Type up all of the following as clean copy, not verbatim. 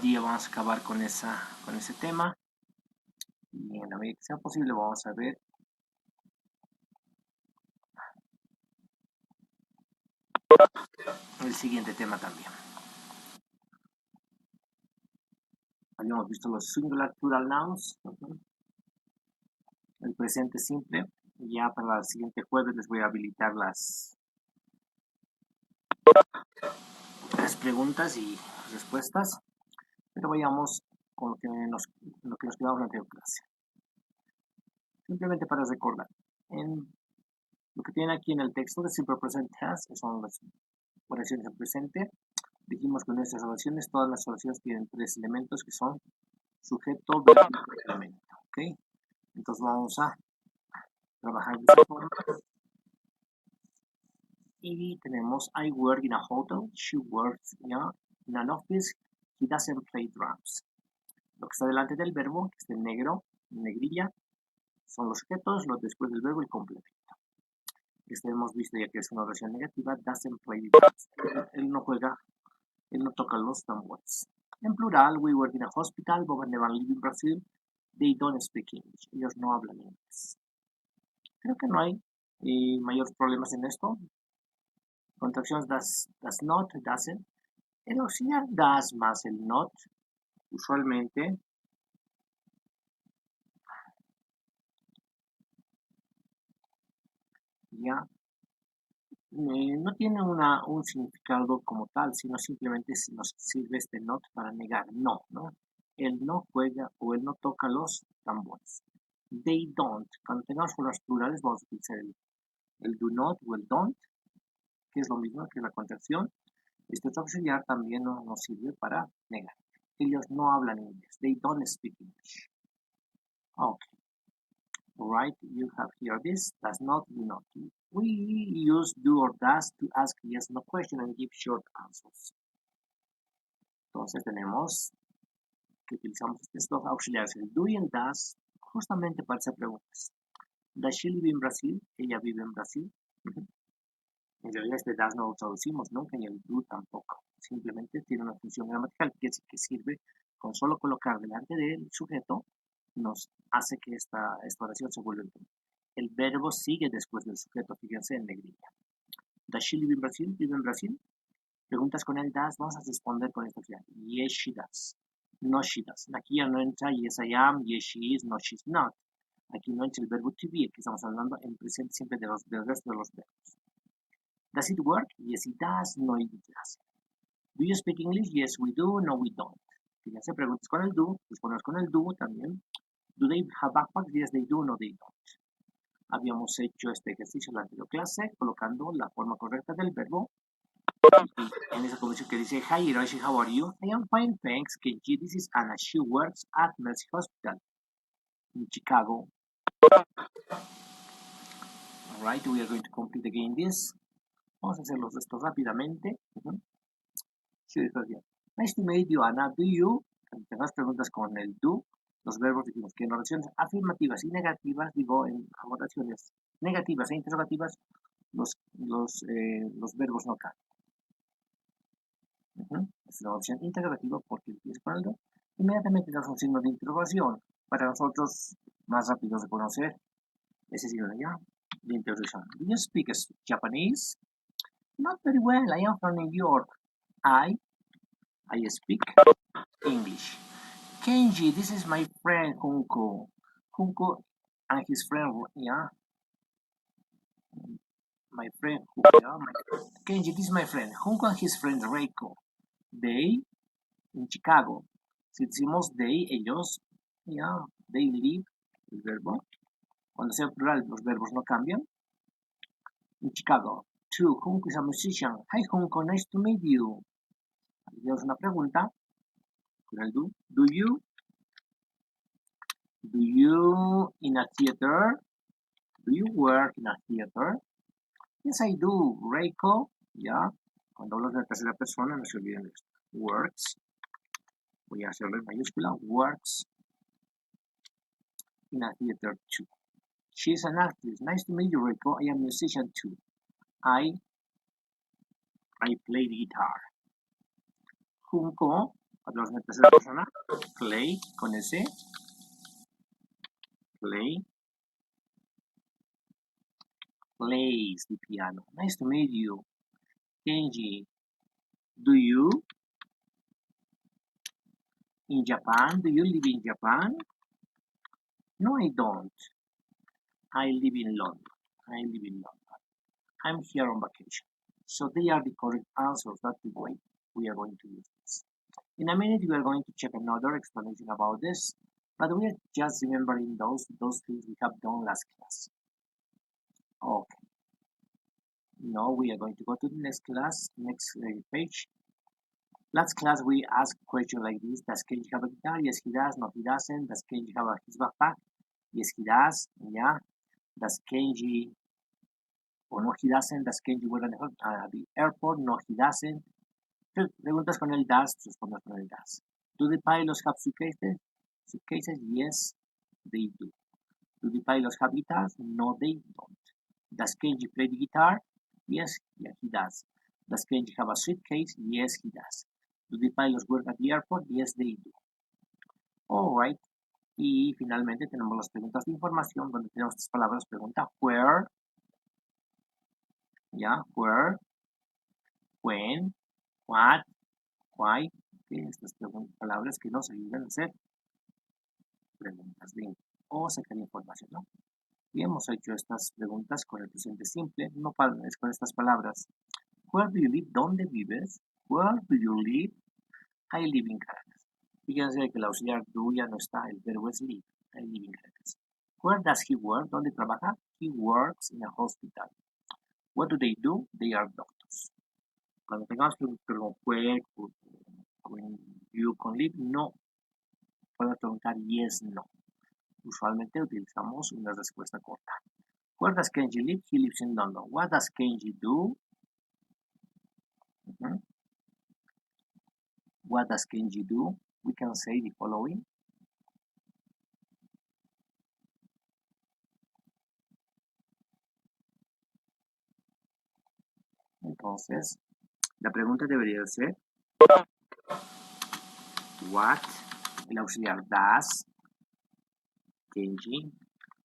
día vamos a acabar con ese tema. Y en la medida que sea posible vamos a ver el siguiente tema también. Habíamos visto los singular plural nouns, el presente simple. Ya para el siguiente jueves les voy a habilitar las preguntas y respuestas, pero vayamos con lo que nos quedamos en la anterior clase. Simplemente para recordar, lo que tienen aquí en el texto de simple present tense, que son las oraciones en presente, dijimos que en nuestras oraciones, todas las oraciones tienen tres elementos que son sujeto, verbo y complemento. ¿Ok? Entonces vamos a trabajar de esta forma. Y tenemos I work in a hotel, she works in an office, he doesn't play drums. Lo que está delante del verbo, que está en negro, en negrilla, son los sujetos, los después del verbo y complemento. Este hemos visto ya que es una oración negativa, doesn't play drums. Él no juega, él no toca los tambores. En plural, we work in a hospital, Bob and Never live in Brazil, they don't speak English. Ellos no hablan inglés. Creo que no hay mayores problemas en esto. Contracciones does not, doesn't. El auxiliar does más el not, usualmente ya no tiene un significado como tal, sino simplemente nos sirve este not para negar no, ¿no? Él no juega o él no toca los tambores. They don't. Cuando tengamos formas plurales vamos a utilizar el do not o el don't, que es lo mismo que la contracción. Este otro auxiliar también nos sirve para negar. Ellos no hablan inglés. They don't speak English. Okay. Right, you have here this, does not, do not. We use do or does to ask yes, no question and give short answers. Entonces tenemos que utilizamos estos dos auxiliares, el do y el does, justamente para hacer preguntas. Does she live in Brazil? Ella vive en Brasil. En realidad este does no lo traducimos nunca, ni el do tampoco. Simplemente tiene una función gramatical que sirve con solo colocar delante del sujeto, nos hace que esta oración se vuelva el verbo sigue después del sujeto, fíjense en negrilla. Does she live in Brazil? ¿Vive en Brasil? Preguntas con el does, vamos a responder con esta opción. Yes, she does. No, she does. Aquí ya no entra yes, I am, yes, she is, no, she's not. Aquí no entra el verbo to be, que estamos hablando en presente siempre del resto de los verbos. Does it work? Yes, it does. No, it doesn't. Do you speak English? Yes, we do. No, we don't. Fíjense, preguntas con el do, respondemos con el do también. Do they have backpacks? Yes, they do. No, they don't. Habíamos hecho este ejercicio en la anterior clase, colocando la forma correcta del verbo. En esa conversación que dice, Hi Hiroshi, how are you? I am fine, thanks. Kenji, this is Anna. She works at Mercy Hospital in Chicago. Alright, we are going to complete again this. Vamos a hacer los restos rápidamente. Sí, está bien. Nice to meet you, Anna. Do you? Tenemos preguntas con el do. Los verbos dijimos que en oraciones afirmativas y negativas, digo, en oraciones negativas e interrogativas, los verbos no cambian. Es una oración interrogativa porque empieza con el do. Inmediatamente damos un signo de interrogación para nosotros más rápido de conocer ese signo de interrogación. Do you speak Japanese? Not very well. I am from New York. I speak English. Kenji, this is my friend Junko. Junko and his friend, my friend, Kenji, this is my friend. Junko and his friend Reiko. They, in Chicago. Si decimos they, ellos, they live, el verbo. Cuando sea plural, los verbos no cambian. In Chicago. 2. Junko is a musician. Hi Junko, nice to meet you. Tenemos una pregunta. Con el do. Do you in a theater? Do you work in a theater? Yes, I do. Reiko, cuando hablas de la tercera persona, no se olviden de esto. Works. Voy a hacerlo en mayúscula. Works in a theater too. She's an actress. Nice to meet you, Reiko. I am a musician too. I play the guitar. Junko Hablamos en tercera persona. Play, con S. Play. Plays the piano. Nice to meet you. Kenji, do you in Japan? Do you live in Japan? No, I don't. I live in London. I live in London. I'm here on vacation. So they are the correct answers. That's the way we are going to use this. In a minute, we are going to check another explanation about this, but we are just remembering those things we have done last class. Okay. Now we are going to go to the next class, next page. Last class we asked a question like this: does Kenji have a guitar? Yes, he does. No, he doesn't. Does Kenji have his backpack? Yes, he does. Yeah. Does Kenji no, he doesn't. Does Kenji work at the airport? No, he doesn't. Preguntas con el does, respondas con el does. Do the pilots have suitcases? Suitcases? Yes, they do. Do the pilots have guitars? No, they don't. Does Kenji play the guitar? Yes, yeah, he does. Does Kenji have a suitcase? Yes, he does. Do the pilots work at the airport? Yes, they do. Alright. Y finalmente tenemos las preguntas de información donde tenemos estas palabras. Pregunta where, where, when, what, why. Estas palabras que nos ayudan a hacer preguntas o sacar información, ¿no? Y hemos hecho estas preguntas con el presente simple, no con estas palabras. Where do you live? ¿Dónde vives? Where do you live? I live in Caracas. Fíjense que el auxiliar do ya no está, el verbo es live. I live in Caracas. Where does he work? ¿Dónde trabaja? He works in a hospital. What do? They are doctors. Cuando tengamos preguntas como where, when you can live, no. Podemos preguntar yes, no. Usualmente utilizamos una respuesta corta. Where does Kenji live? He lives in London. What does Kenji do? What does Kenji do? We can say the following. Entonces, la pregunta debería ser what, el auxiliar does, Kenji.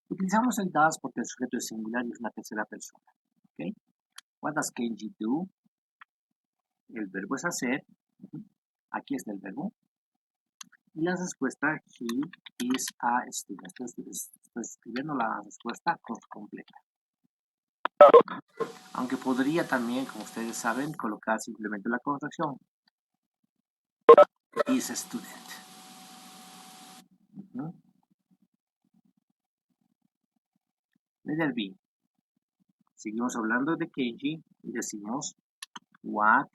Utilizamos el does porque el sujeto es singular y es una tercera persona. ¿Okay? What does Kenji do? El verbo es hacer. Aquí está el verbo. Y la respuesta, he is a student. Estoy escribiendo la respuesta completa. Aunque podría también, como ustedes saben, colocar simplemente la corrección. Is a student. Letter B. Seguimos hablando de Kenji y decimos what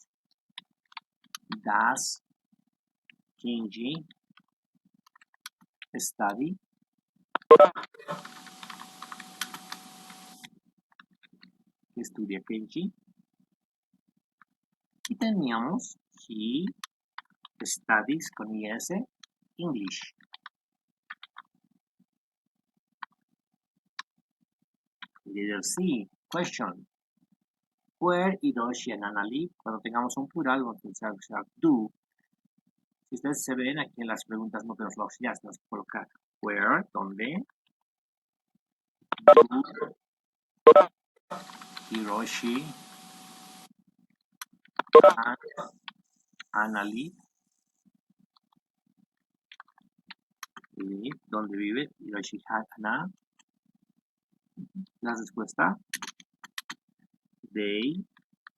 does Kenji study? ¿Qué estudia Kenji? Y teníamos he studies con IS English. Letter C. Question. Where Hiroshi and Anna live? Cuando tengamos un plural, vamos a usar do. Si ustedes se ven aquí en las preguntas, no tenemos la auxiliar, tenemos que colocar where, ¿dónde? Do Hiroshi and Anna live. ¿Dónde vive Hiroshi and Anna? La respuesta,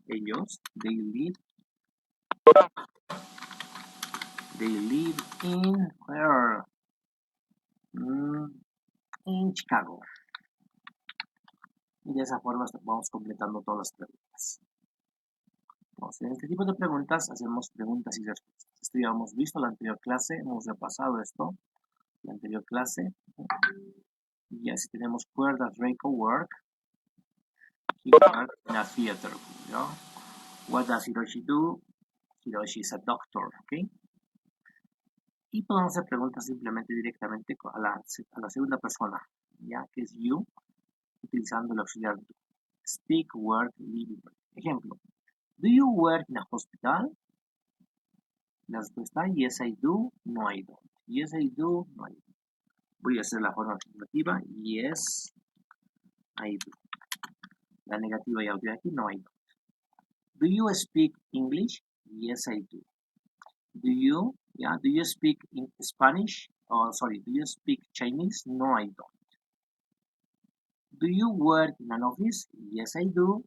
ellos, they live in where? In Chicago. Y de esa forma vamos completando todas las preguntas. Entonces, en este tipo de preguntas hacemos preguntas y respuestas. Esto ya hemos visto en la anterior clase, hemos repasado esto, la anterior clase. Y así tenemos where does Reiko work? He works in a theater. ¿No? What does Hiroshi do? Hiroshi is a doctor. ¿Okay? Y podemos hacer preguntas simplemente directamente a la segunda persona, ya que es you, utilizando el auxiliar do. Speak, work, live. Ejemplo. Do you work in a hospital? La respuesta yes I do, no I don't. Yes I do, no I don't. Voy a hacer la forma afirmativa. Yes I do. La negativa ya olvidé aquí, no I don't. Do you speak English? Yes I do. Do you speak in Spanish? Oh, sorry, do you speak Chinese? No I don't. Do you work in an office? Yes I do.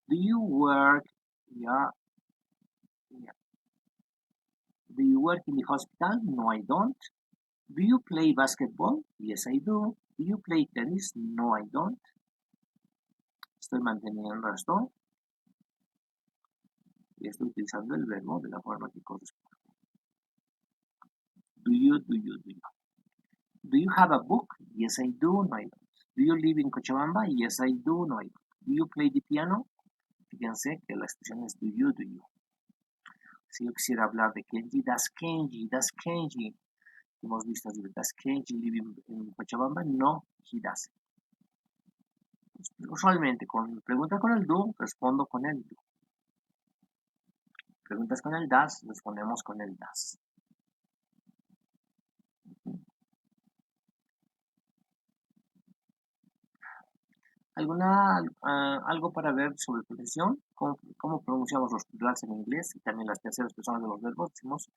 Do you work, yeah, yeah. Do you work in the hospital? No I don't. Do you play basketball? Yes I do. Do you play tennis? No I don't. Estoy manteniendo esto y estoy utilizando el verbo de la forma que corresponde. Do you. Do you have a book? Yes, I do. No, I don't. Do you live in Cochabamba? Yes, I do. No, I don't. Do you play the piano? Fíjense que la expresión es do you. Si yo quisiera hablar de Kenji, does Kenji. Hemos visto, does Kenji live in Cochabamba? No, he doesn't. Usualmente, con preguntas con el do, respondo con el do. Preguntas con el does, respondemos con el does. Algo para ver sobre pronunciación, cómo pronunciamos los plurales en inglés y también las terceras personas de los verbos. Decimos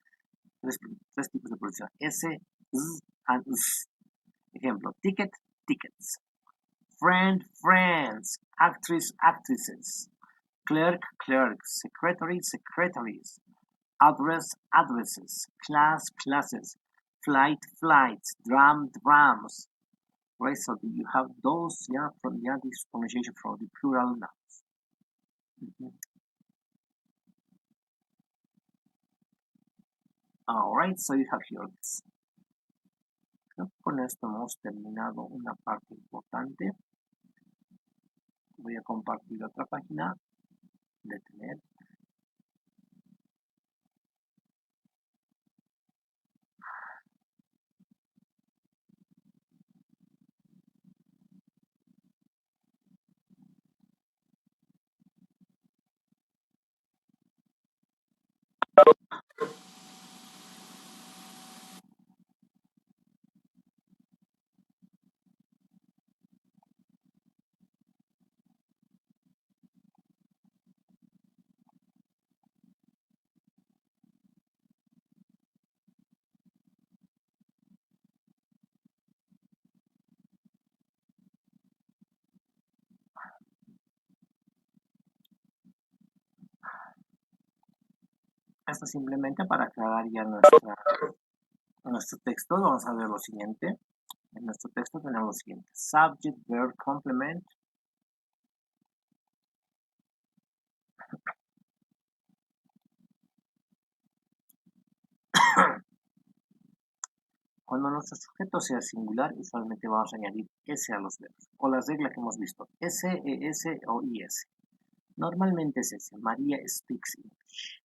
tres tipos de pronunciación: S, Z, and S. Ejemplo: ticket, tickets; friend, friends; actress, actresses; clerk, clerks; secretary, secretaries; address, addresses; class, classes; flight, flights; drum, drums. Right, so you have those, from this pronunciation from the plural nouns. All right, so you have here this. Con esto hemos terminado una parte importante. Voy a compartir otra página. Detener. Esto simplemente para aclarar ya nuestro texto. Vamos a ver lo siguiente. En nuestro texto tenemos lo siguiente: subject, verb, complement. Cuando nuestro sujeto sea singular, usualmente vamos a añadir S a los verbos, o las reglas que hemos visto: S, ES o IS. Normalmente es S. María speaks English.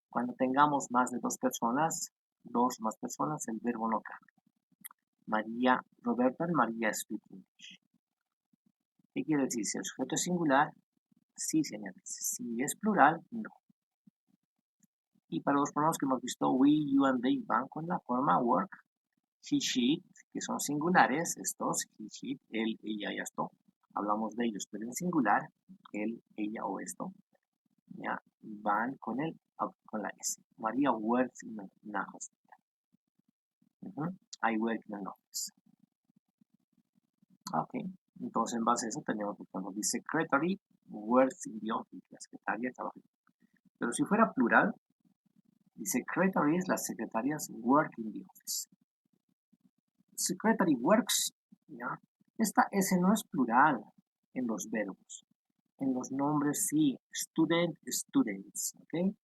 Cuando tengamos más de dos o más personas, el verbo no cambia. María, Roberta and María speak English. ¿Qué quiere decir? Si el sujeto es singular, sí se añade. Si es plural, no. Y para los pronombres que hemos visto, we, you and they van con la forma work, he, she, que son singulares, estos, he, she, él, ella y esto. Hablamos de ellos, pero en singular, él, ella o esto, ya van con la S. María works in a hospital. I work in an office. Ok, entonces en base a eso tenemos, por ejemplo, the secretary works in the office. La secretaria trabaja. Pero si fuera plural, the secretaries, las secretarias, work in the office. Secretary works, ¿ya? Esta S no es plural en los verbos. En los nombres sí. Student, students, ¿ok?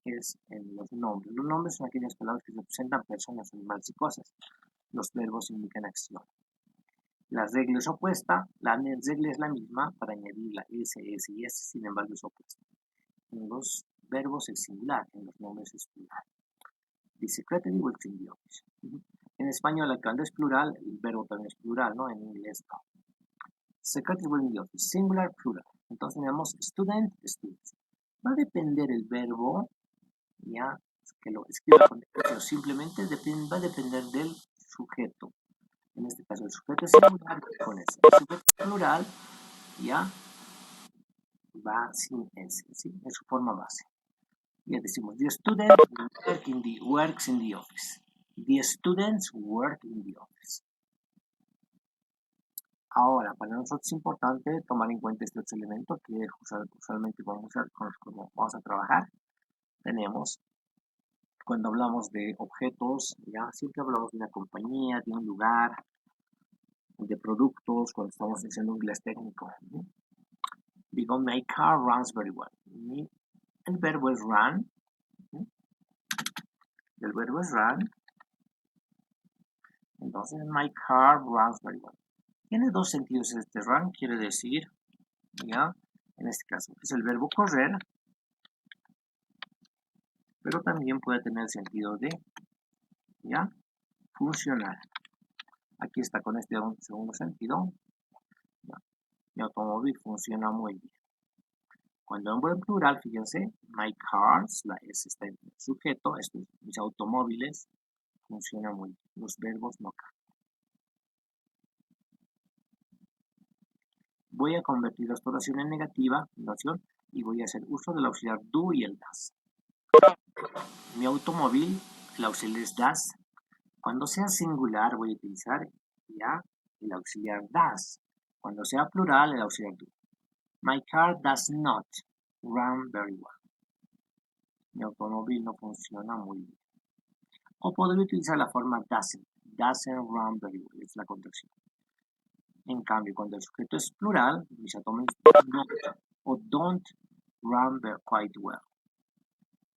Es en los nombres. Los nombres son aquellas palabras que representan personas, animales y cosas. Los verbos indican acción. La regla es opuesta, la regla es la misma para añadir la S, S y S, sin embargo es opuesta. En los verbos es singular, en los nombres es plural. The secretary works in the office. En español, cuando es plural, el verbo también es plural, ¿no? En inglés no. Secretary works in the office, singular, plural. Entonces tenemos student, students. Va a depender el verbo, ¿ya? que lo escriba con pero simplemente va a depender del sujeto. En este caso, el sujeto es singular con S. El sujeto es plural, ya va sin S, ¿sí? En su forma base. Ya decimos, the student works in the office. The students work in the office. Ahora, para nosotros es importante tomar en cuenta este otro elemento que usualmente vamos a trabajar. Tenemos, cuando hablamos de objetos, ya siempre hablamos de una compañía, de un lugar, de productos, cuando estamos haciendo un inglés técnico. Digo, my car runs very well. El verbo es run. El verbo es run. Entonces, my car runs very well. Tiene dos sentidos este run, quiere decir, ya, en este caso, es el verbo correr, pero también puede tener el sentido de, ya, funcionar. Aquí está con este segundo sentido. Ya, mi automóvil funciona muy bien. Cuando hablo en plural, fíjense, my cars, la S está en sujeto, mis automóviles funcionan muy bien. Los verbos no cambian. Voy a convertir esta oración en negativa, y voy a hacer uso del auxiliar do y el das. Mi automóvil, el auxiliar es das. Cuando sea singular, voy a utilizar ya el auxiliar das. Cuando sea plural, el auxiliar do. My car does not run very well. Mi automóvil no funciona muy bien. O podría utilizar la forma doesn't. Doesn't run very well. Es la contracción. En cambio, cuando el sujeto es plural, mis automóviles no o don't run quite well.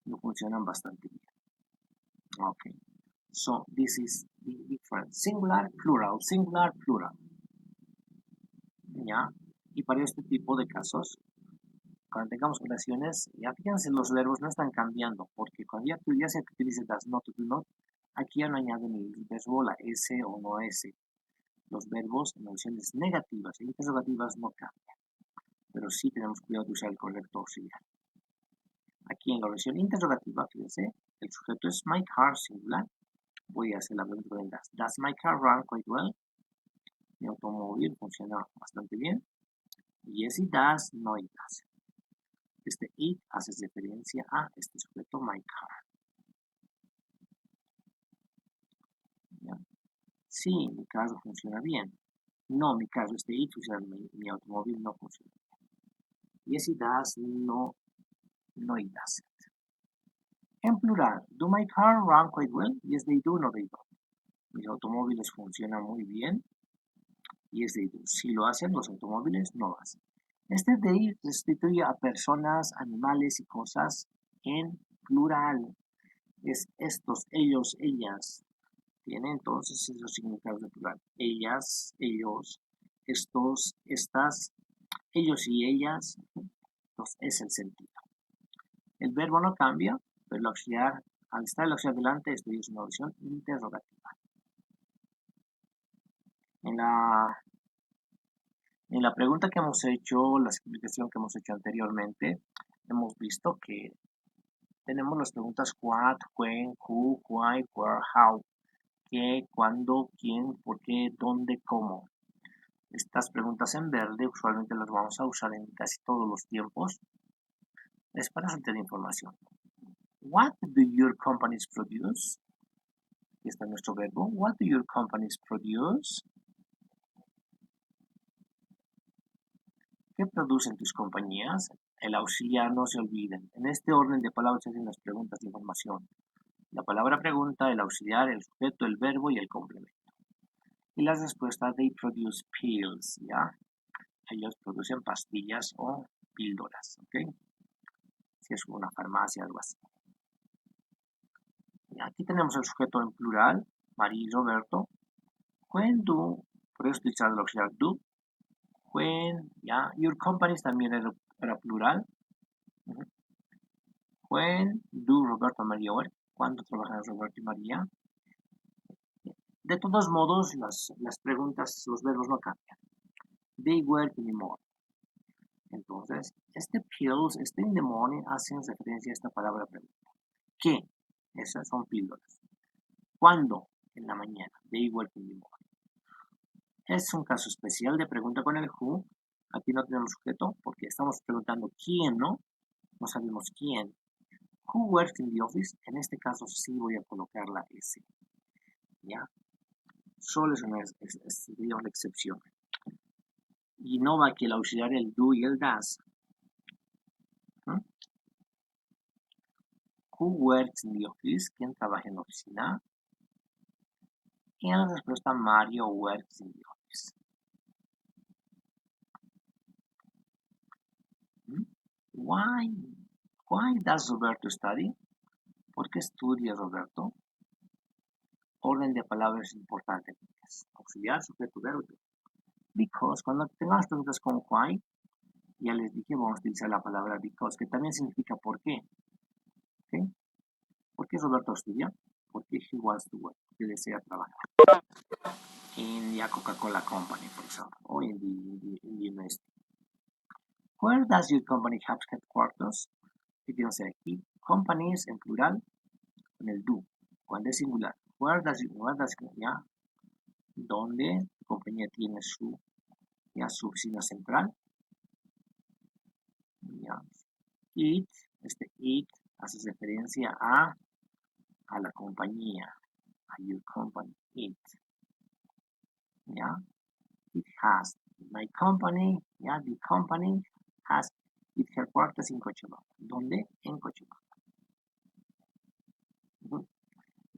No funcionan bastante bien. Okay. So this is the difference. Singular, plural, singular, plural. ¿Ya? Y para este tipo de casos, cuando tengamos oraciones, ya fíjense, los verbos no están cambiando, porque cuando ya sea que utilice das not o do not, aquí ya no añaden el verbo, la S o no S. Los verbos en oraciones negativas e interrogativas no cambian, pero sí tenemos cuidado de usar el correcto auxiliar. Aquí en la oración interrogativa, fíjense, el sujeto es my car singular. Voy a hacer la pregunta del das. Does my car run quite well? Mi automóvil funciona bastante bien. Yes, it does. No, it does. Este it hace referencia a este sujeto my car. ¿Ya? Sí, mi carro funciona bien. No, mi carro, este it funciona, mi automóvil no funciona bien. Yes, it does. No, it doesn't. En plural, do my car run quite well? Yes, they do. No, they don't. Mis automóviles funcionan muy bien. Yes, they do. Si lo hacen, los automóviles no lo hacen. Este they restituye a personas, animales y cosas en plural. Es estos, ellos, ellas. Tiene entonces esos significados de plural. Ellas, ellos, estos, estas, ellos y ellas. Entonces es el sentido. El verbo no cambia, pero el auxiliar, al estar el auxiliar delante, esto es una oración interrogativa. En la pregunta que hemos hecho, la explicación que hemos hecho anteriormente, hemos visto que tenemos las preguntas what, when, who, why, where, how, qué, cuándo, quién, por qué, dónde, cómo. Estas preguntas en verde usualmente las vamos a usar en casi todos los tiempos. Es para soltar información. What do your companies produce? Aquí está nuestro verbo. What do your companies produce? ¿Qué producen tus compañías? El auxiliar, no se olviden. En este orden de palabras se hacen las preguntas de información. La palabra pregunta, el auxiliar, el sujeto, el verbo y el complemento. Y las respuestas, they produce pills, ¿ya? Ellos producen pastillas o píldoras, ¿ok? Si es una farmacia, algo así. Y aquí tenemos el sujeto en plural, María y Roberto. When do, puedes utilizar el auxiliar do. When, ¿ya? Your companies también era plural. When do Roberto and María work? ¿Cuándo trabajan Roberto y María? De todos modos, las preguntas, los verbos no cambian. They work in the morning. Entonces, este pills, este in the morning, hacen referencia a esta palabra pregunta. ¿Qué? Esas son píldoras. ¿Cuándo? En la mañana. They work in the morning. Es un caso especial de pregunta con el who. Aquí no tenemos sujeto porque estamos preguntando quién, ¿no? No sabemos quién. Who works in the office? En este caso sí voy a colocar la S. ¿Ya? Solo sería una excepción. Y no va aquí el auxiliar, el do y el does. ¿Mm? Who works in the office? ¿Quién trabaja en la oficina? Y en la respuesta, Mario works in the office. ¿Mm? Why does Roberto study? ¿Por qué estudia Roberto? Orden de palabras importante. Auxiliar, sujeto, verbo. Because, cuando tengamos preguntas con why, ya les dije, vamos a utilizar la palabra because, que también significa por qué. ¿Okay? ¿Por qué Roberto estudia? Porque he wants to work, porque desea trabajar. En la Coca-Cola Company, por ejemplo, o en the university. Where does your company have headquarters? ¿Qué quiero decir aquí? Companies en plural con el do, cuando es singular. Where does ya, ¿dónde tu compañía tiene su oficina central? Ya. It, it hace referencia a la compañía, a your company, it. Ya. It has, my company, ya, the company has its headquarters in Cochabamba. ¿Dónde? En Cochabamba.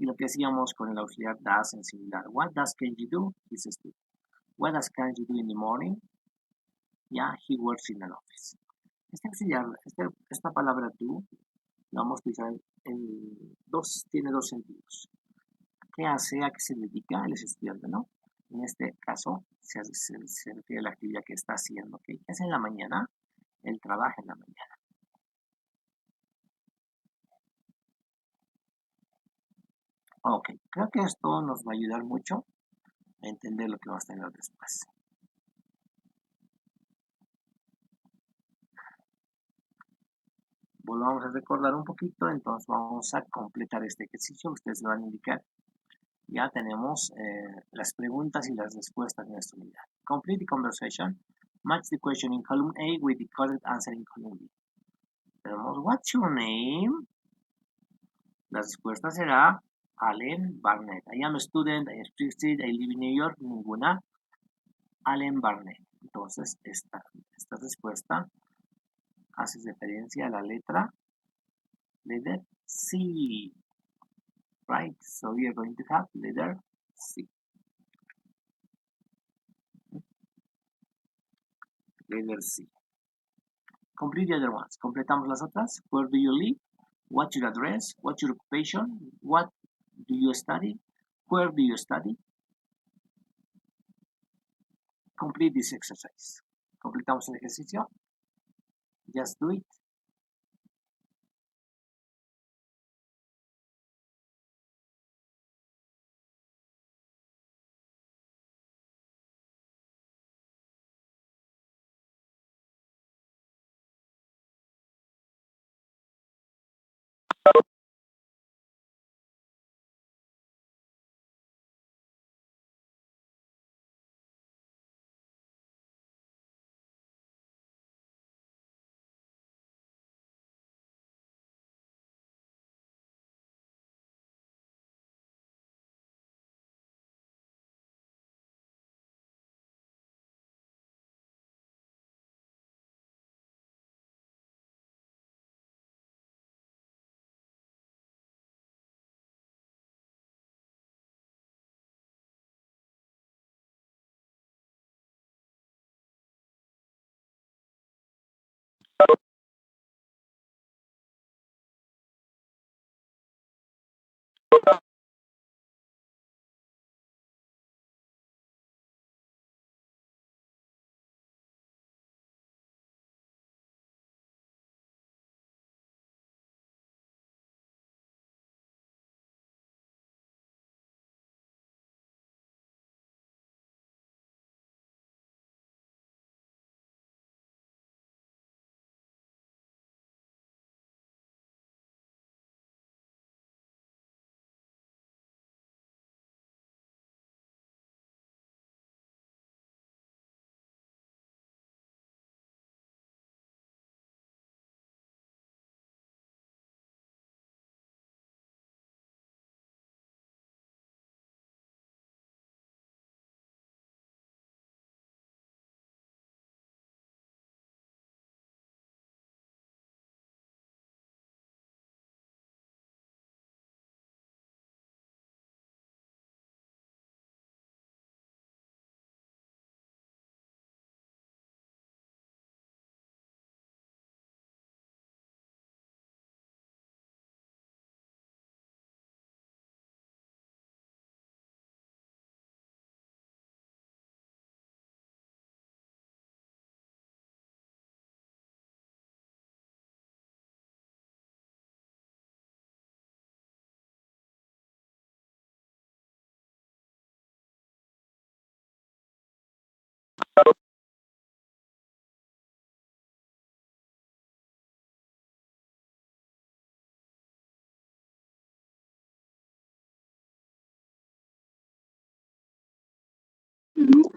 Y lo que hacíamos con el auxiliar does en singular. What does Kenji do? He's a student. What does Kenji do in the morning? Yeah, he works in an office. Esta palabra do la vamos a utilizar tiene dos sentidos. ¿Qué hace? ¿A qué se dedica? Él es estudiante, ¿no? En este caso, se refiere a la actividad que está haciendo. ¿Qué hace en la mañana? Él trabaja en la mañana. Ok, creo que esto nos va a ayudar mucho a entender lo que vamos a tener después. Volvamos a recordar un poquito, entonces vamos a completar este ejercicio. Ustedes me van a indicar. Ya tenemos las preguntas y las respuestas de nuestra unidad. Complete the conversation. Match the question in column A with the correct answer in column B. Tenemos, what's your name? La respuesta será Allen Barnett. I am a student, I am interested, I live in New York. Ninguna. Allen Barnett. Entonces, esta respuesta hace referencia a la letra C. Right? So we are going to have letter C. Letter C. Complete the other ones. Completamos las otras. Where do you live? What's your address? What's your occupation? What do you study? Where do you study? Complete this exercise. Completamos el ejercicio. Just do it.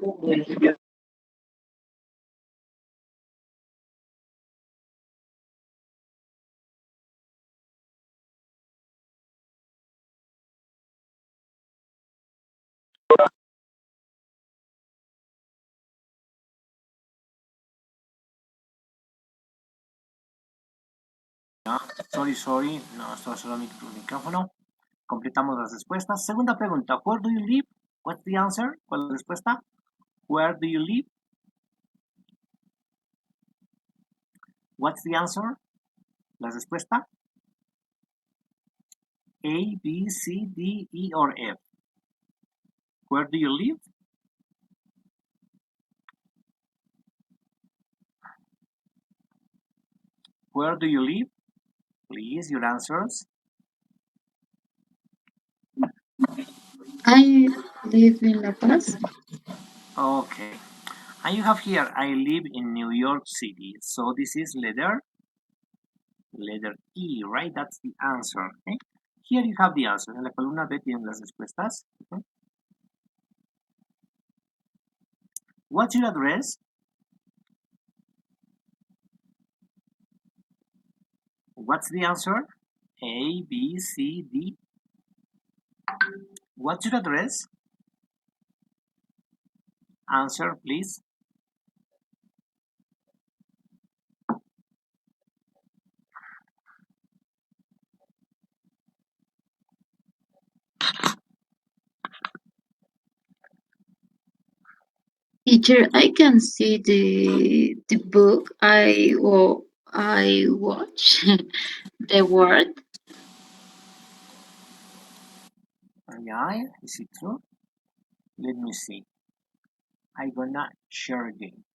Ya, sorry, no, esto solo mi micrófono. Completamos las respuestas. Segunda pregunta, where do you live? What's the answer? ¿Cuál es la respuesta? Where do you live? What's the answer? La respuesta. A, B, C, D, E, or F. Where do you live? Where do you live? Please, your answers. I live in La Paz. Okay. And you have here, I live in New York City. So this is letter E, right? That's the answer. Okay? Here you have the answer. En la columna B tienen las respuestas. Okay? What's your address? What's the answer? A, B, C, D. What's your address? Answer, please. Teacher, I can see the book. I watch the word. Yeah, is it true? Let me see. I'm gonna share again.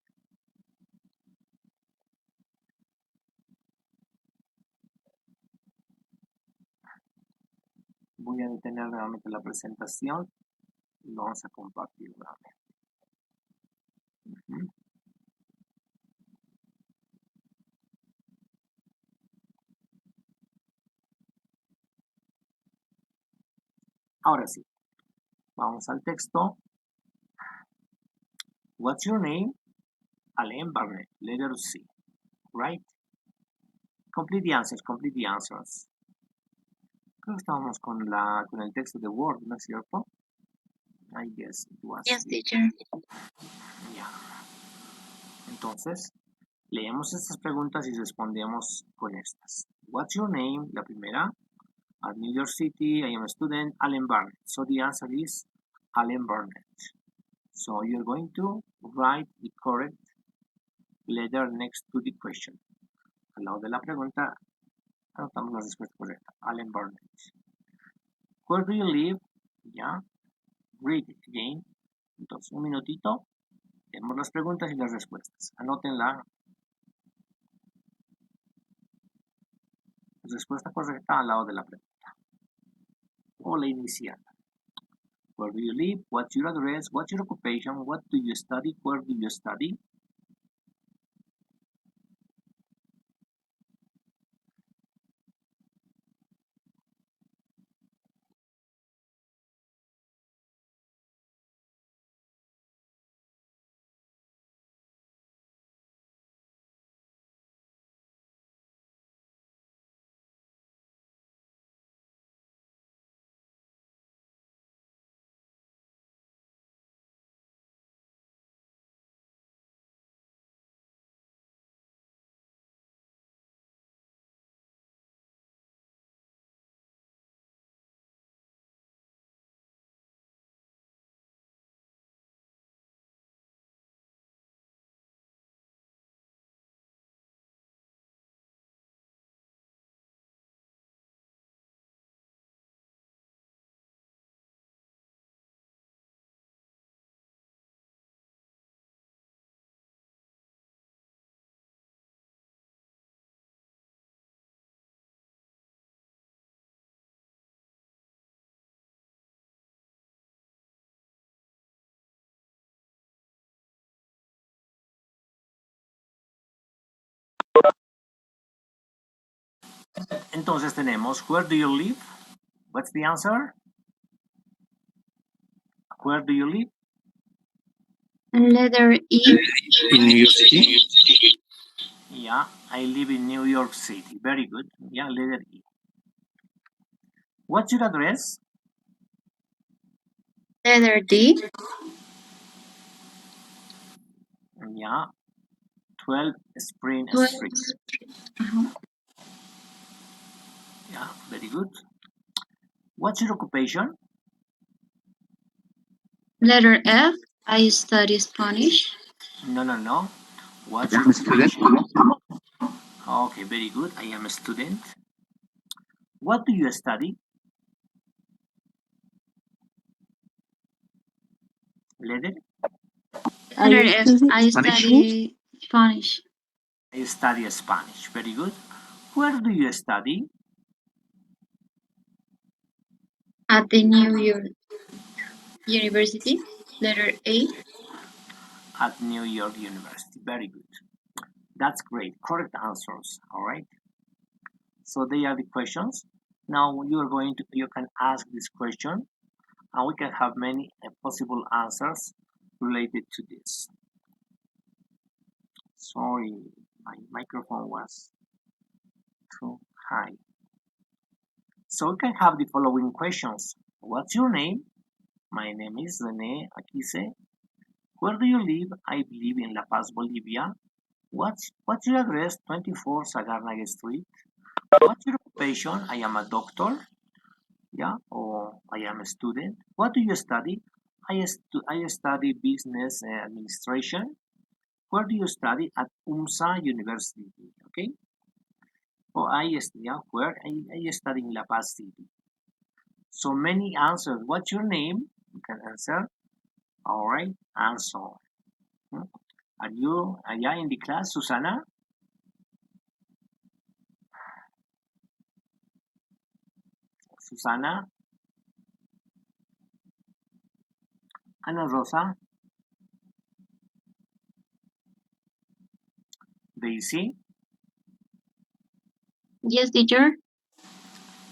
Voy a detener nuevamente la presentación y lo vamos a compartir nuevamente. Ahora sí, vamos al texto. What's your name? Alain Barnett, letter C, right? Complete the answers, complete the answers. Creo que estábamos con el texto de Word, ¿no es cierto? I guess it was. Yes, teacher. Yeah. Entonces, leemos estas preguntas y respondemos con estas. What's your name? La primera. At New York City, I am a student, Allen Barnett. So the answer is Allen Barnett. So you're going to write the correct letter next to the question. Al lado de la pregunta, anotamos la respuesta correcta. Allen Barnett. Where do you live? Ya. Read it again. Entonces, un minutito. Vemos las preguntas y las respuestas. Anoten la respuesta correcta al lado de la pregunta. O la inicial. Where do you live? What's your address? What's your occupation? What do you study? Where do you study? Entonces tenemos, where do you live? What's the answer? Where do you live? Letter E. In New York City. Yeah, I live in New York City. Very good. Yeah, letter E. What's your address? Letter D. Yeah, 12 Spring 12. Street. Uh-huh. Yeah, very good. What's your occupation? Letter F. I study Spanish. No. What's I'm your a student. occupation? Okay, very good. I am a student. What do you study? Letter? Letter I F. study I Spanish. study Spanish I study Spanish. Very good. Where do you study? at the New York University. Letter A. At New York University. Very good. That's great. Correct answers. All right. So they are the questions. Now you can ask this question, and we can have many possible answers related to this. Sorry, my microphone was too high. So we can have the following questions. What's your name? My name is Rene Aquise. Where do you live? I live in La Paz, Bolivia. What's your address? 24 Sagarnaga Street. What's your occupation? I am a doctor. Yeah, or I am a student. What do you study? I study business administration. Where do you study? At UMSA University. Okay. Or yeah, where I study in La Paz City. So many answers. What's your name? You can answer. All right. Answer. Hmm? Are you allá in the class, Susana? Susana? Ana Rosa? Daisy? Yes, teacher.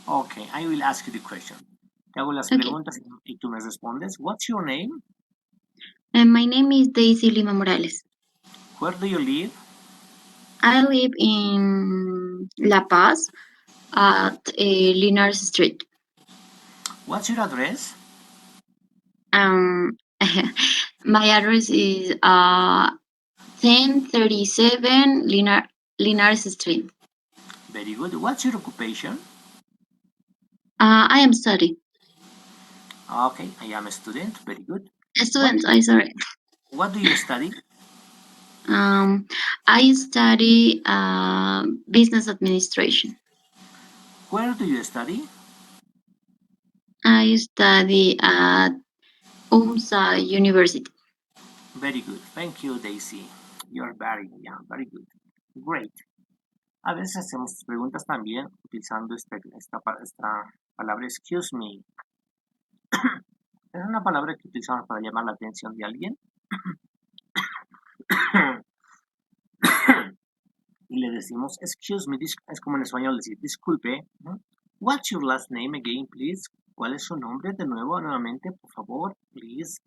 Okay, I will ask you the question. Te hago las Okay. preguntas y tú me respondes. What's your name? And my name is Daisy Lima Morales. Where do you live? I live in La Paz at Linares Street. What's your address? Um, my address is 1037 Linares Street. Very good. What's your occupation? I am studying. Okay, I am a student. Very good. What Student, I sorry. what do you study? Um, I study business administration. Where do you study? I study at UMSA University. Very good. Thank you, Daisy. You're very good. Great. A veces hacemos preguntas también utilizando esta palabra excuse me. Es una palabra que utilizamos para llamar la atención de alguien y le decimos excuse me. Es como en español decir disculpe. ¿No? What's your last name again, please? ¿Cuál es su nombre de nuevo, nuevamente, por favor, please?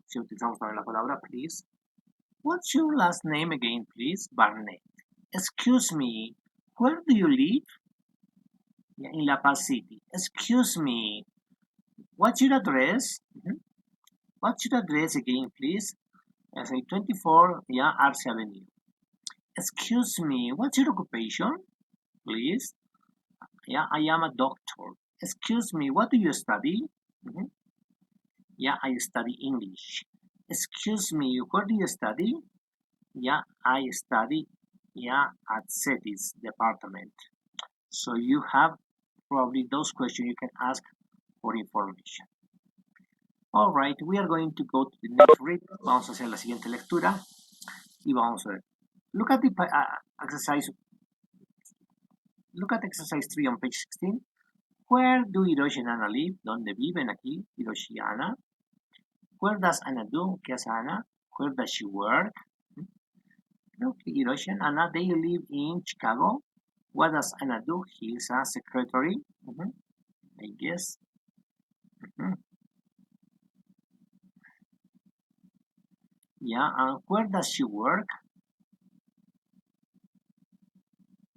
Si utilizamos también la palabra please. What's your last name again, please? Barnett. Excuse me, where do you live? Yeah, in La Paz City. Excuse me, what's your address? What's your address again, please? I say 24, yeah, Arce Avenue. Excuse me, what's your occupation, please? Yeah, I am a doctor. Excuse me, what do you study? Mhm. Yeah, I study English. Excuse me, where do you study? Yeah, I study, yeah, at CETIS department. So you have probably those questions you can ask for information. All right, we are going to go to the next read. Vamos a hacer la siguiente lectura y vamos a ver. Look at the exercise. Look at exercise 3 on page 16. Where do Hiroshi and Anna live? ¿Dónde viven aquí Hiroshi y Anna? Where does Anna do? ¿Qué hace Anna? Where does she work? Look, Hiroshi and Anna, they live in Chicago. What does Anna do? He is a secretary. I guess. Yeah, and where does she work?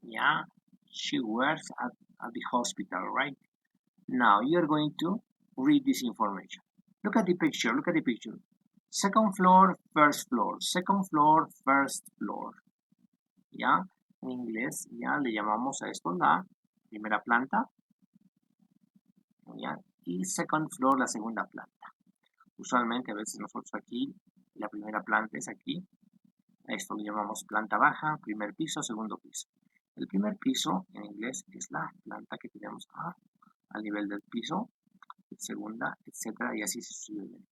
Yeah, she works at the hospital, right? Now you're going to read this information. Look at the picture, look at the picture. Second floor, first floor, second floor, first floor. ¿Ya? En inglés ya le llamamos a esto la primera planta, ¿ya? Y second floor, la segunda planta. Usualmente a veces nosotros aquí, la primera planta es aquí. A esto le llamamos planta baja, primer piso, segundo piso. El primer piso en inglés es la planta que tenemos al nivel del piso, segunda, etcétera, y así sucesivamente.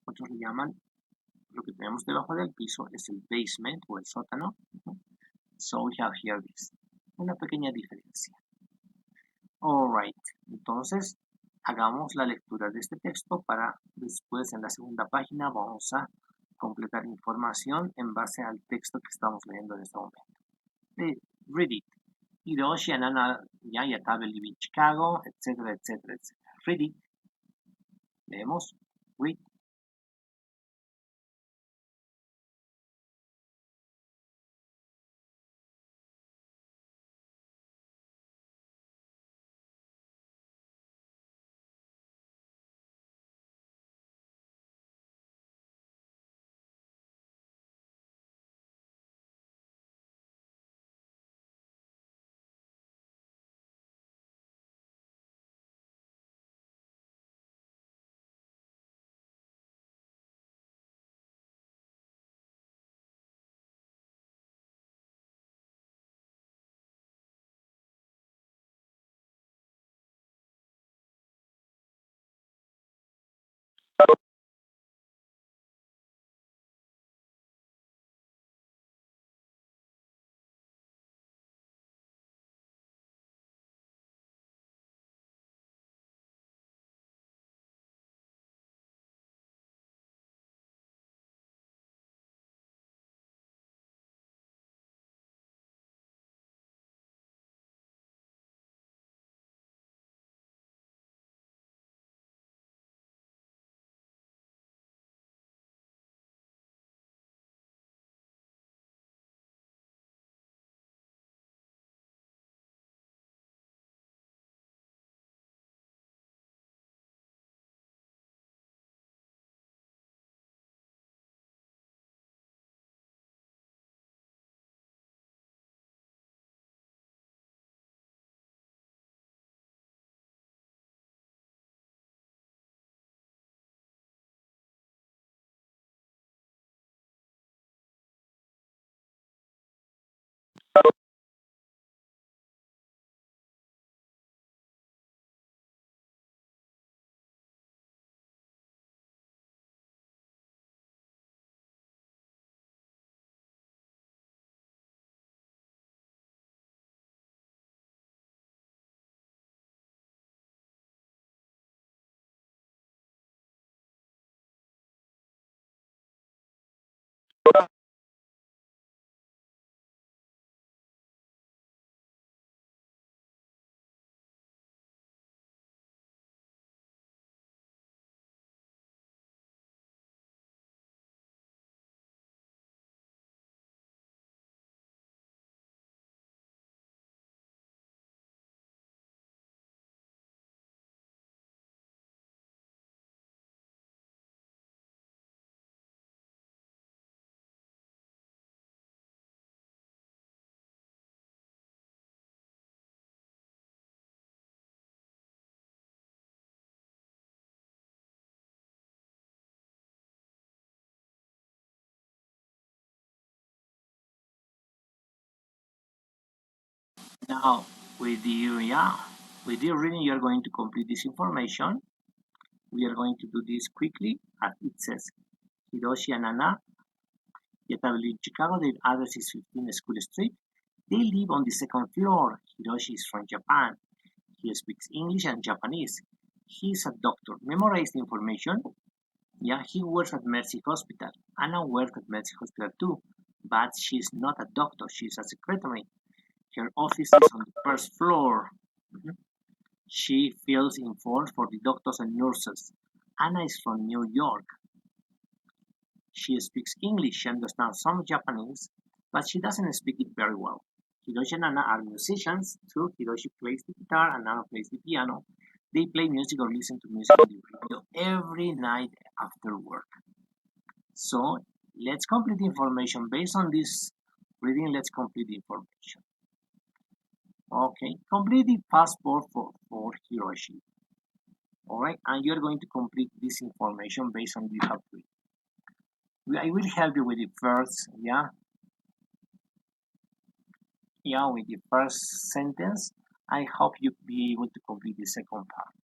Otros le llaman, lo que tenemos debajo del piso es el basement o el sótano. So we have here this. Una pequeña diferencia. Alright, entonces hagamos la lectura de este texto para después en la segunda página vamos a completar información en base al texto que estamos leyendo en este momento. Read it. Hiroshi and Anna ya live in Chicago, etcétera, etcétera, etcétera. Read it. Leemos. Read. Now, with your reading, you are going to complete this information. We are going to do this quickly. As it says, Hiroshi and Anna yet live in Chicago. Their address is 15 School Street. They live on the second floor. Hiroshi is from Japan. He speaks English and Japanese. He is a doctor. Memorize the information. Yeah, he works at Mercy Hospital. Anna works at Mercy Hospital too, but she's not a doctor. She's a secretary. Her office is on the first floor. Mhm. She fills in forms for the doctors and nurses. Anna is from New York. She speaks English, she understands some Japanese, but she doesn't speak it very well. Hiroshi and Nana are musicians too. Hiroshi plays the guitar and Nana plays the piano. They play music or listen to music on the radio every night after work. So let's complete the information. Based on this reading, let's complete the information. Okay, complete the passport for Hiroshi. Alright, and you're going to complete this information based on the help. I will help you with the first, with the first sentence. I hope you be able to complete the second part.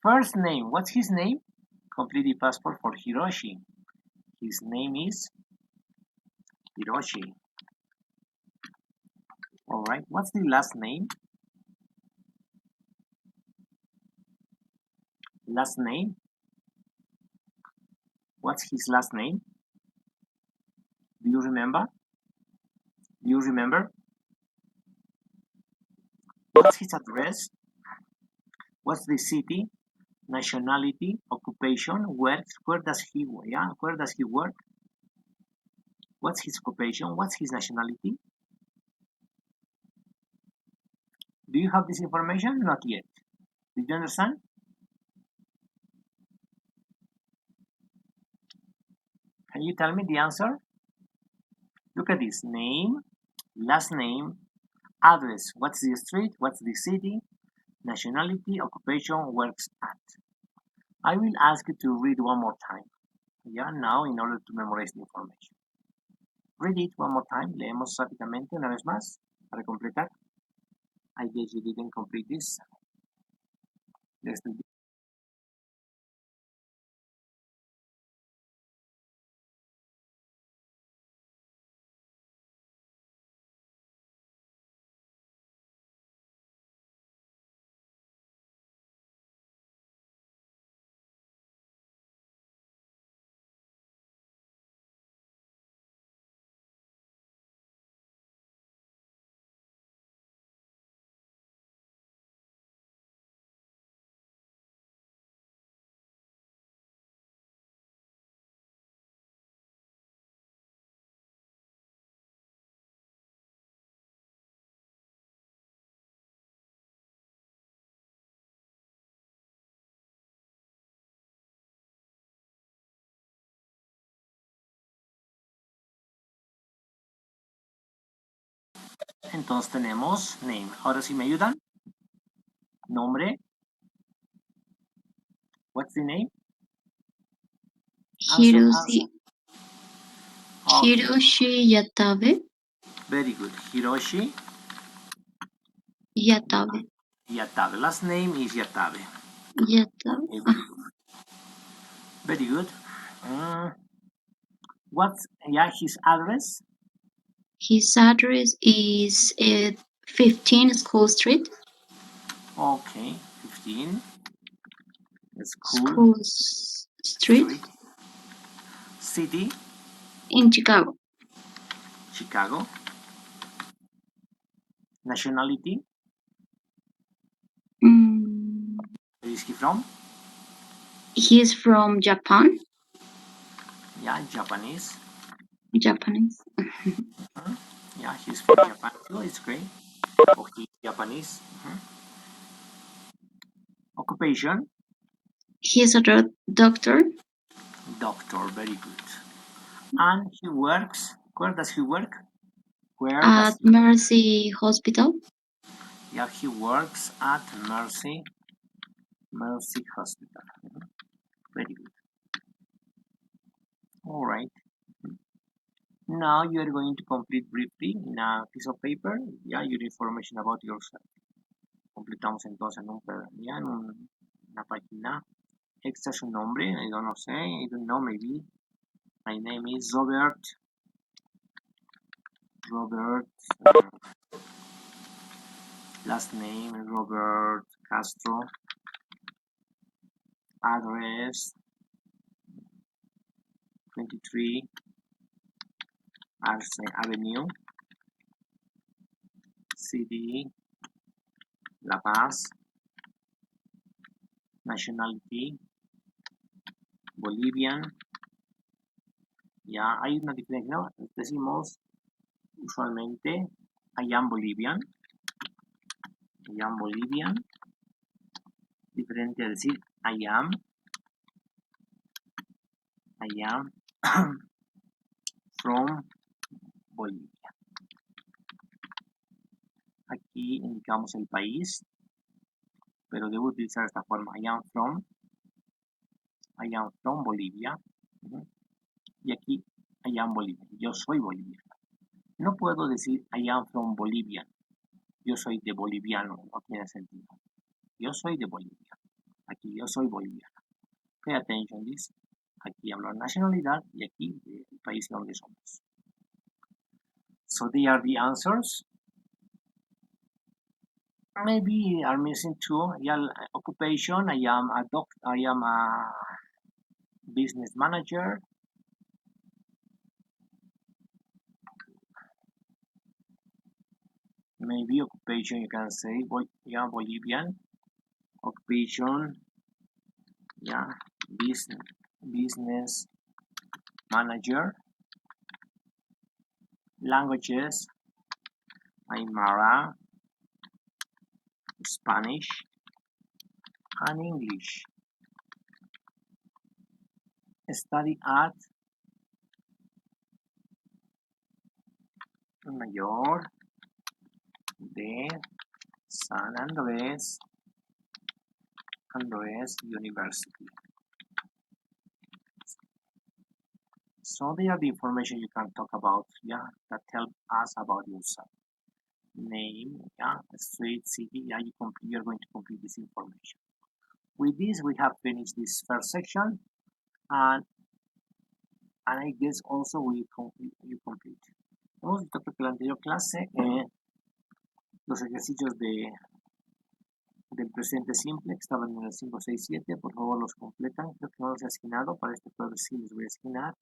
First name, what's his name? Complete the passport for Hiroshi. His name is Hiroshi. Alright, what's the last name? Last name? What's his last name? Do you remember? Do you remember? What's his address? What's the city? Nationality, occupation, where does he work? What's his occupation? What's his nationality? Do you have this information? Not yet. Did you understand? Can you tell me the answer? Look at this. Name, last name, address. What's the street? What's the city? Nationality, occupation, works at. I will ask you to read one more time. Now in order to memorize the information. Read it one more time. Leemos rápidamente una vez más para completar. I guess you didn't complete this. Entonces tenemos name. Ahora sí me ayudan. Nombre. What's the name? Hiroshi. Okay. Hiroshi Yatabe. Very good. Hiroshi Yatabe. Yatabe. Last name is Yatabe. Yatabe. Okay, very good. What's his address? His address is 15 School Street. Okay, 15. School Street. City? In Chicago. Chicago. Nationality? Where is he from? He is from Japan. Yeah, Japanese. Japanese. Yeah, he's from Japan too. It's great. Okay, Japanese. Occupation? He is a doctor. Doctor, very good. And he works. Where does he work? At Mercy Hospital. Yeah, he works at Mercy Hospital. Very good. All right. Now you are going to complete briefly in a piece of paper, your information about yourself. Completamos entonces en una página extra su nombre. I don't know, maybe. My name is Robert. Last name Robert Castro. Address 23 Arce Avenue, City La Paz, nationality Bolivian, Ya hay una diferencia, ¿no? Decimos usualmente I am Bolivian, diferente a decir I am from Bolivia. Aquí indicamos el país, pero debo utilizar esta forma, I am from Bolivia. Y aquí I am Bolivia, yo soy boliviano. No puedo decir I am from Bolivia, yo soy de boliviano, no tiene sentido. Yo soy de Bolivia, aquí yo soy boliviano. Pay attention this. Aquí hablo de nacionalidad y aquí del país donde somos. So they are the answers. Maybe are missing two. Yeah, occupation. I am a business manager. Maybe occupation you can say Bolivian. Occupation, yeah, business manager. Languages, Aymara, Spanish, and English. Study at Mayor de San Andrés University. So they are the information you can talk about, yeah, that help us about yourself. Name, yeah, street, city, yeah, you're going to complete this information. With this, we have finished this first section, and I guess also you complete. Hemos visto que en la anterior clase los ejercicios del presente simple que estaban en el 5, 6, 7, por favor los completan. Creo que no los he asignado, para este jueves sí les voy a asignar.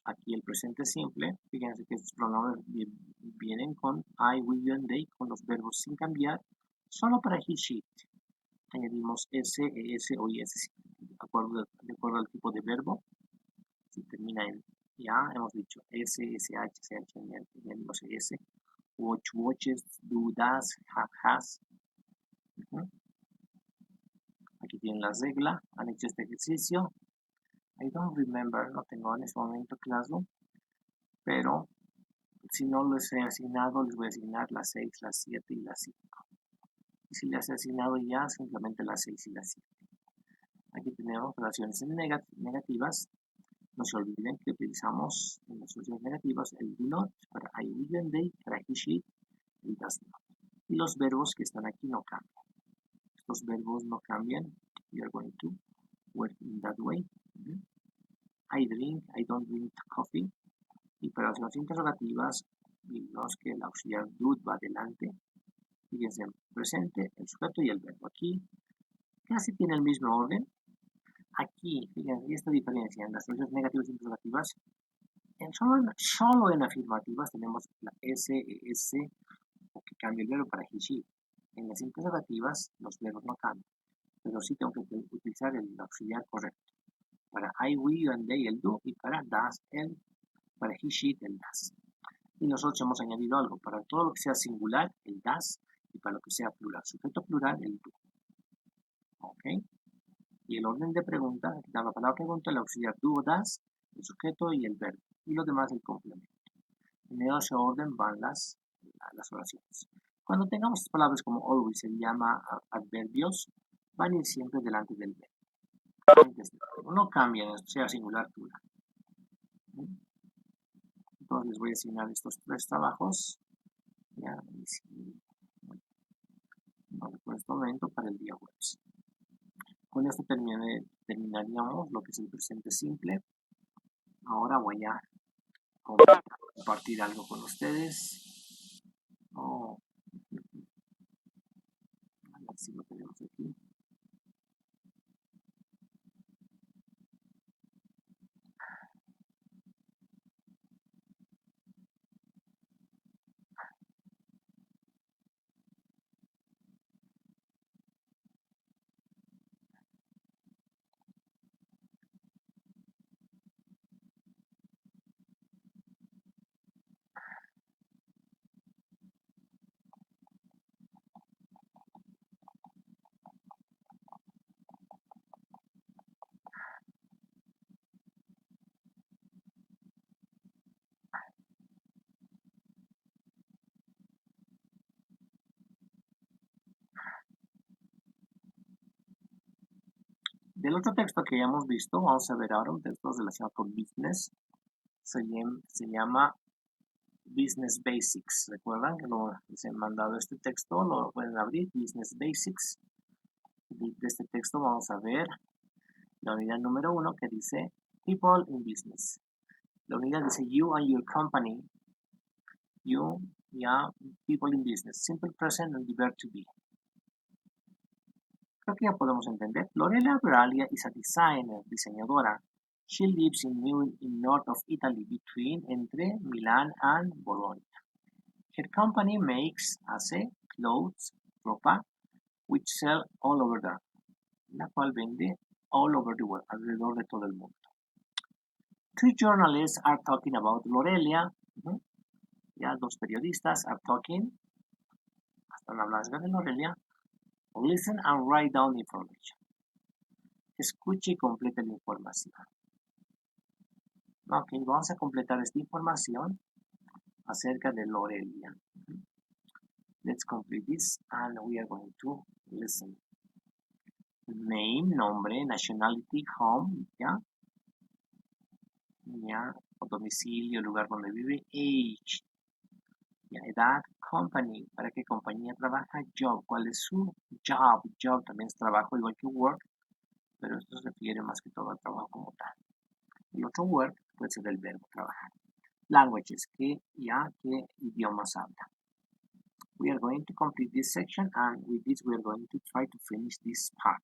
Aquí el presente simple, fíjense que estos pronombres vienen con I, we, you, and they, con los verbos sin cambiar, solo para he, she. Añadimos s, es o is, de acuerdo al tipo de verbo. Si termina en ya, hemos dicho s, sh, sh, añadimos s. Watch, watches, do, does, have, has. Aquí tienen la regla, han hecho este ejercicio. I don't remember, no tengo en este momento claro, pero si no les he asignado, les voy a asignar las 6, las 7 y las 5. Y si les he asignado ya, simplemente las 6 y las 7. Aquí tenemos relaciones negativas. No se olviden que utilizamos en las relaciones negativas el do not para I, we, and they, para he, she, y does not. Y los verbos que están aquí no cambian. Estos verbos no cambian. We are going to work in that way. I drink, I don't drink coffee. Y para las relaciones interrogativas, vimos que el auxiliar do va adelante. Fíjense, presente, el sujeto y el verbo. Aquí casi tiene el mismo orden. Aquí, fíjense, esta diferencia en las relaciones negativas e interrogativas, solo en afirmativas tenemos la S, ES, o que cambia el verbo para he, she. En las interrogativas, los verbos no cambian, pero sí tengo que utilizar el auxiliar correcto. Para I, we, you, and they, el do, y para does, para he, she, el does. Y nosotros hemos añadido algo, para todo lo que sea singular, el does, y para lo que sea plural, sujeto plural, el do. ¿Ok? Y el orden de pregunta, la palabra pregunta, el auxiliar do o does, el sujeto y el verbo, y lo demás el complemento. En ese orden van las oraciones. Cuando tengamos palabras como always, se llama adverbios, van a ir siempre delante del verbo. No cambian, sea singular, plural. Entonces les voy a asignar estos 3 trabajos. Ya, por este momento para el día jueves. Con esto terminaríamos lo que es el presente simple. Ahora voy a compartir algo con ustedes. A ver si lo tenemos aquí. Del otro texto que ya hemos visto, vamos a ver ahora un texto relacionado con business. Se llama Business Basics. ¿Recuerdan que les he mandado este texto? Lo pueden abrir, Business Basics. De este texto vamos a ver la unidad número 1 que dice People in Business. La unidad dice You and your company. You, yeah, people in business. Simple present and the verb to be. Creo que ya podemos entender. Lorella Bralia is a designer, diseñadora. She lives in north of Italy, between entre Milan and Bologna. Her company makes, hace, clothes, ropa, which sell all over there. La cual vende all over the world, alrededor de todo el mundo. Two journalists are talking about Lorelia. Ya dos periodistas are talking, están hablando de Lorelia. Listen and write down information. Escuche y complete la información. Ok, vamos a completar esta información acerca de Lorelia. Let's complete this and we are going to listen. Name, nombre, nationality, home, ya, domicilio, lugar donde vive, age, ya, edad, company, para qué compañía trabaja, job, cuál es su job, job también es trabajo igual que work, pero esto se refiere más que todo al trabajo como tal. El otro work puede ser el verbo trabajar. Languages, qué idiomas habla. We are going to complete this section and with this we are going to try to finish this part.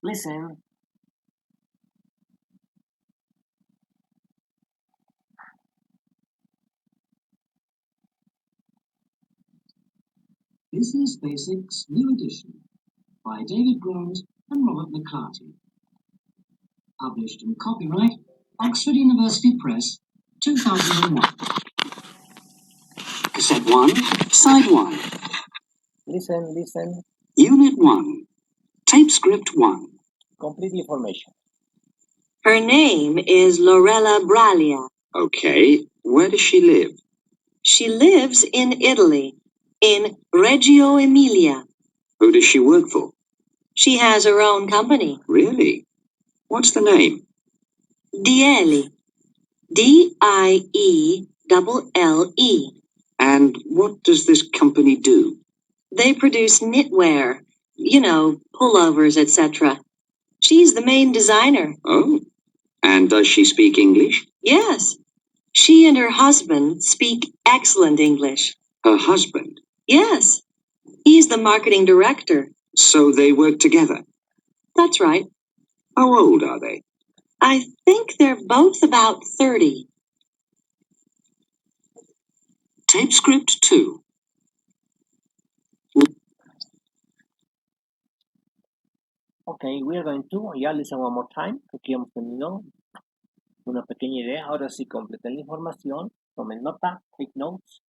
Listen. Business Basics New Edition by David Grant and Robert McCarthy. Published and copyright Oxford University Press, 2001. Cassette 1, Side 1. Listen. Unit 1. Tape script 1. Complete information. Her name is Lorella Bralia. Okay, where does she live? She lives in Italy, in Reggio Emilia. Who does she work for? She has her own company. Really? What's the name? Dieli. Dielle. And what does this company do? They produce knitwear, pullovers, etc. She's the main designer. Oh, and does she speak English? Yes. She and her husband speak excellent English. Her husband? Yes. He's the marketing director. So they work together? That's right. How old are they? I think they're both about 30. Tape script 2. Okay, we are going to, listen one more time. Aquí hemos tenido una pequeña idea. Ahora sí, completen la información. Tomen nota, take notes.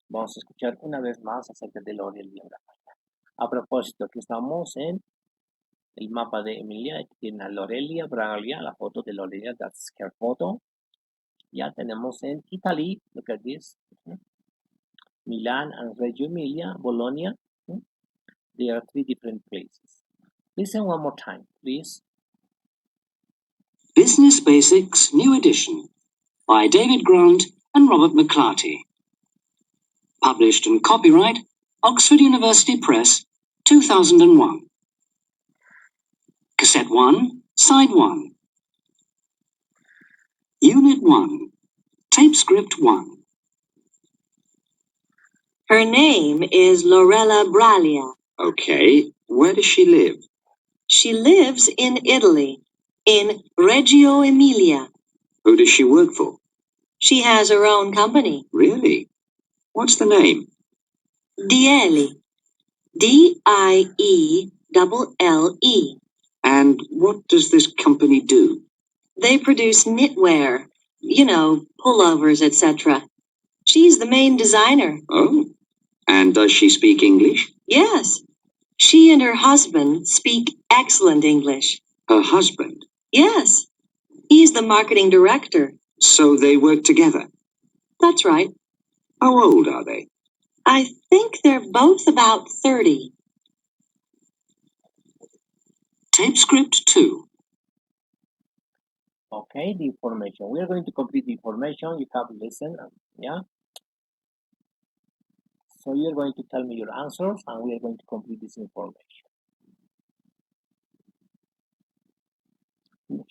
Vamos a escuchar una vez más acerca de Lorelia Bralia. A propósito, aquí estamos en el mapa de Emilia. Aquí tiene a Lorelia Bralia, la foto de Lorelia, that's her photo. Ya tenemos en Italy, look at this. Milan and Reggio Emilia, Bologna. There are 3 different places. Listen one more time, please. Business Basics New Edition by David Grant and Robert McCarthy. Published and copyright Oxford University Press, 2001. Cassette 1, Side 1. Unit 1. Tape script 1. Her name is Lorella Bralia. Okay, where does she live? She lives in Italy, in Reggio Emilia. Who does she work for? She has her own company. Really? What's the name? Dieli. Dielle. And what does this company do? They produce knitwear, pullovers, etc. She's the main designer. Oh, and does she speak English? Yes. She and her husband speak excellent English. Her husband? Yes. He's the marketing director. So they work together? That's right. How old are they? I think they're both about 30. Tape script 2. Okay, the information. We are going to complete the information. You have listened, yeah? So you're going to tell me your answers, and we are going to complete this information.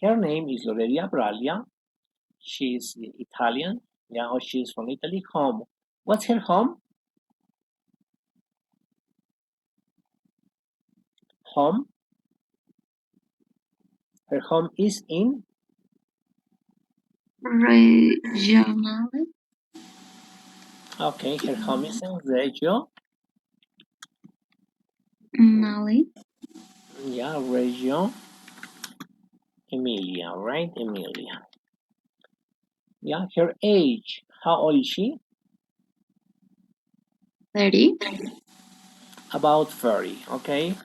Her name is Lorelia Braglia. She's Italian, yeah, or she's from Italy. Home. What's her home? Home. Her home is in Regionale. Okay, her home is in Reggio. Nale. Yeah, Reggio Emilia, right? Emilia. Yeah, her age. How old is she? 30. About 30, okay?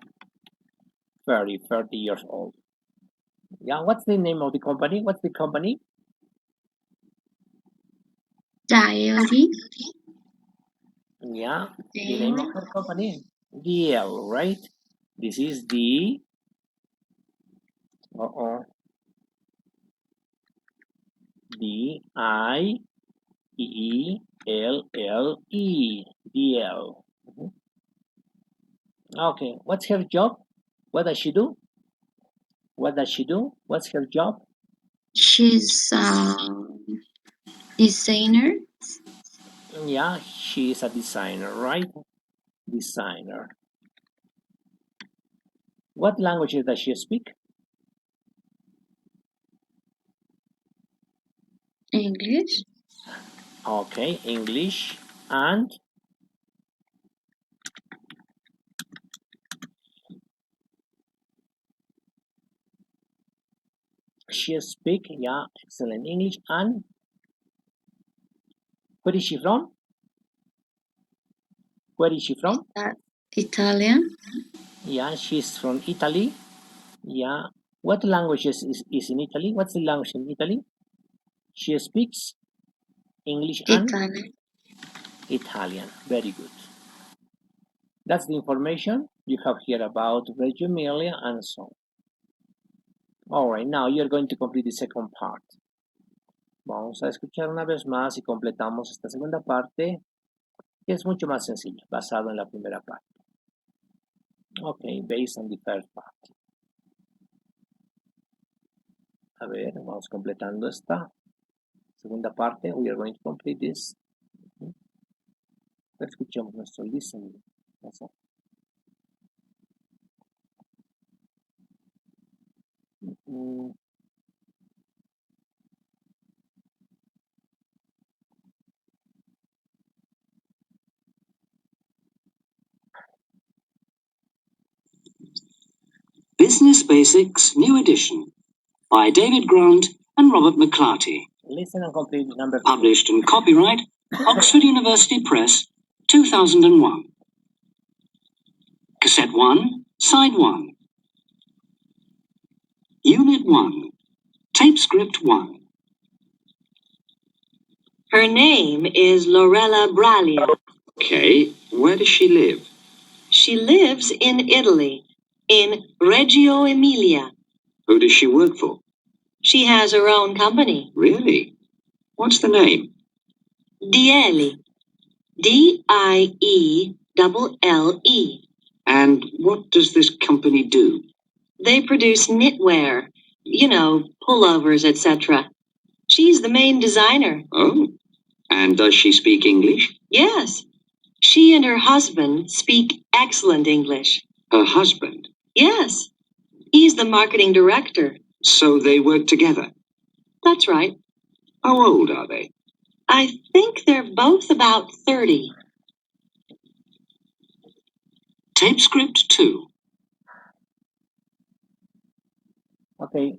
30 years old. Yeah, what's the name of the company? What's the company? Diary. Yeah, the name of her company. DL, right? This is the DIELLE. DL. Okay, what's her job? What does she do? What does she do? What's her job? She's a designer. Yeah, she is a designer, right? Designer. What languages does she speak? English. Okay, English. And she speak, yeah, excellent English. And where is she from? Where is she from? Italian. Yeah, she's from Italy. Yeah. What languages is in Italy? What's the language in Italy? She speaks English and Italian. Italian. Very good. That's the information you have here about Reggio Emilia and so on. All right, now you're going to complete the second part. Vamos a escuchar una vez más y completamos esta segunda parte, que es mucho más sencilla, basado en la primera parte. Okay, based on the first part. A ver, vamos completando esta segunda parte. We are going to complete this. Escuchemos nuestro listening. Business Basics, New Edition, by David Grant and Robert McClarty. Listen and complete number 2. Published and copyright, Oxford University Press, 2001. Cassette 1, Side 1. Unit 1. Tape script 1. Her name is Lorella Braglia. Okay, where does she live? She lives in Italy, in Reggio Emilia. Who does she work for? She has her own company. Really? What's the name? Diele. Dielle. And what does this company do? They produce knitwear, pullovers, etc. She's the main designer. Oh, and does she speak English? Yes. She and her husband speak excellent English. Her husband? Yes. He's the marketing director. So they work together? That's right. How old are they? I think they're both about 30. Tape script 2. Okay,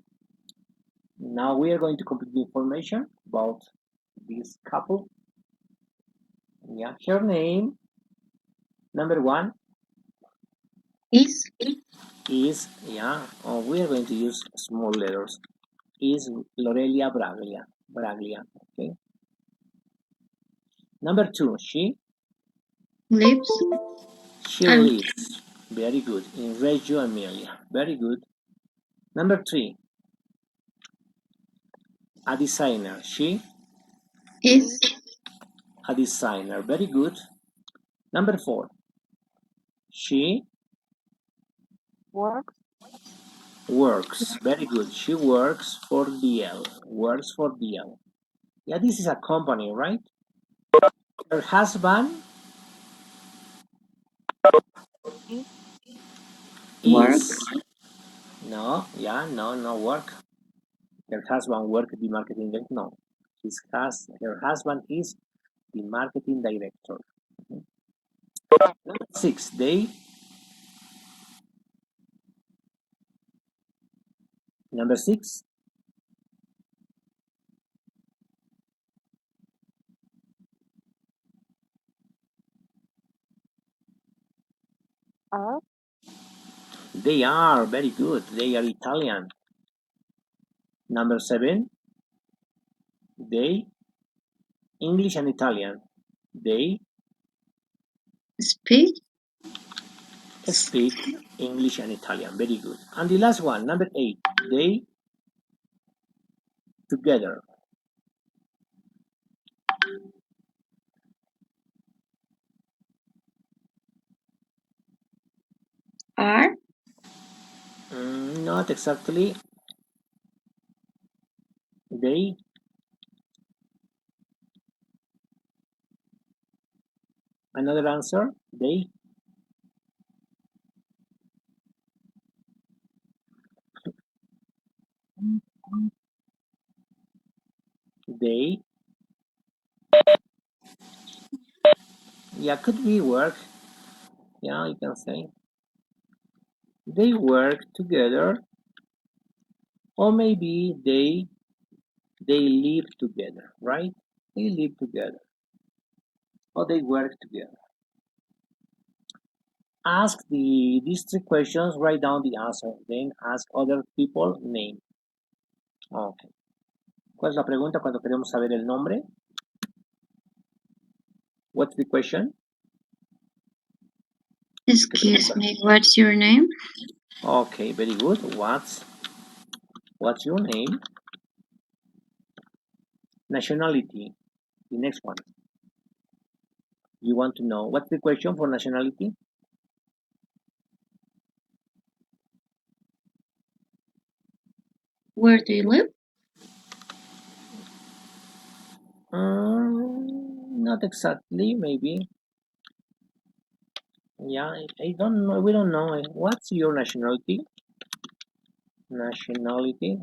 now we are going to complete the information about this couple. Yeah, her name, number 1, Is yeah, we are going to use small letters, is Lorelia Braglia, okay. Number 2, she lives. lives, very good, in Reggio Emilia, very good. Number 3. A designer. She Is a designer. Very good. Number 4. She works. Very good. She works for DL. Works for DL. Yeah, this is a company, right? Her husband work. is no, yeah, no work. Her husband work the marketing director. No, her husband is the marketing director. Number 6. They. Number 6. They are very good. They are Italian. Number 7. They English and Italian. They Speak. speak English and Italian. Very good. And the last one, number 8. They together. Are Not exactly. They. Another answer. They. They. Yeah, could be work. Yeah, you can say. They work together, or maybe they live together, right? They live together, or they work together. Ask these 3 questions, write down the answer, then ask other people name. Okay. ¿Cuál es la pregunta cuando queremos saber el nombre? What's the question? excuse me. What's your name? Okay, very good. What's your name? Nationality. The next one. You want to know what's the question for nationality? Where do you live? Not exactly, maybe. Yeah, I don't know. We don't know. What's your nationality? Nationality.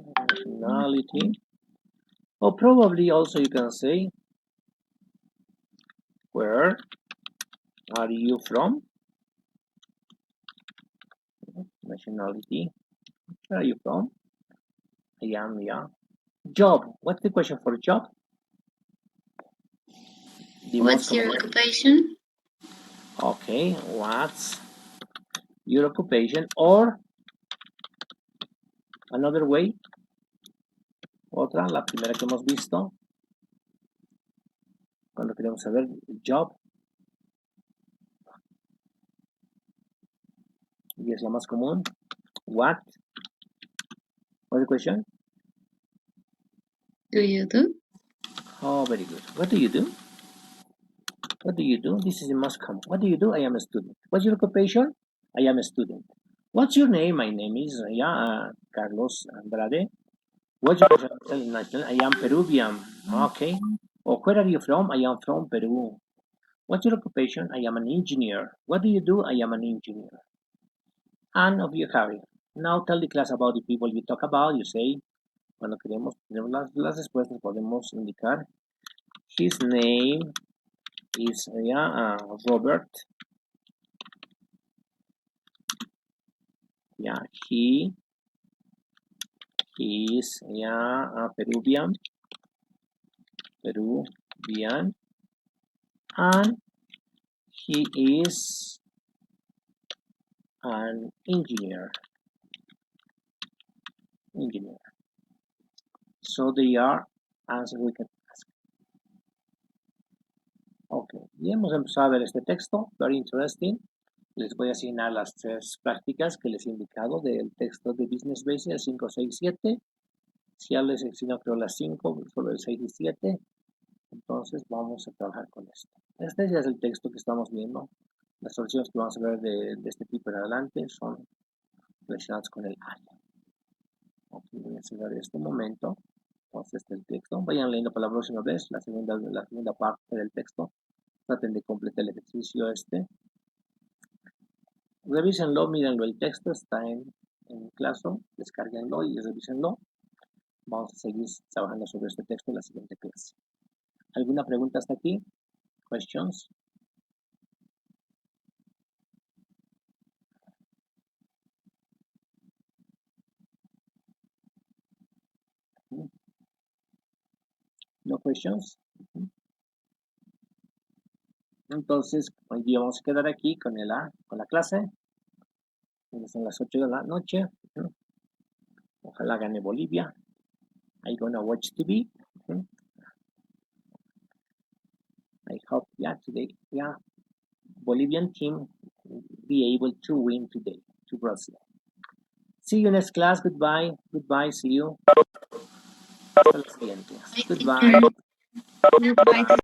Or probably also you can say, where are you from? Nationality. Where are you from? I am, yeah. Job. What's the question for job? What's your occupation? Okay, what's your occupation? Or another way. Otra, la primera que hemos visto. Cuando queremos saber job. Y es la más común. What? What's the question? Do you do? Oh, very good. What do you do? What do you do? This is the most common. What do you do? I am a student. What's your occupation? I am a student. What's your name? My name is Carlos Andrade. What's your national? I am Peruvian. Okay. Or where are you from? I am from Peru. What's your occupation? I am an engineer. What do you do? I am an engineer. And of you have it. Now tell the class about the people you talk about. You say, cuando tenemos las respuestas podemos indicar. His name is Robert. Yeah, he is Peruvian, and he is an engineer. So they are answers we can ask. Ok, y hemos empezado a ver este texto, very interesting. Les voy a asignar las 3 prácticas que les he indicado del texto de Business Basic, el 5, 6, 7. Si ya les asigno creo las 5, solo el 6 y 7. Entonces vamos a trabajar con esto. Este ya es el texto que estamos viendo. Las soluciones que vamos a ver de este tipo en adelante son relacionadas con el área. Ok, voy a cerrar este momento. Entonces este es el texto. Vayan leyendo para la próxima vez la segunda parte del texto. Traten de completar el ejercicio este. Revísenlo, mírenlo, el texto está en clase, descárguenlo y revísenlo. Vamos a seguir trabajando sobre este texto en la siguiente clase. ¿Alguna pregunta hasta aquí? ¿Questions? ¿No questions? Entonces, hoy día vamos a quedar aquí con la clase. Son las 8 de la noche. Ojalá gane Bolivia. I'm gonna watch TV. I hope, today, Bolivian team be able to win today to Brazil. See you next class. Goodbye. Goodbye. See you. Hasta la siguiente. Goodbye. Goodbye.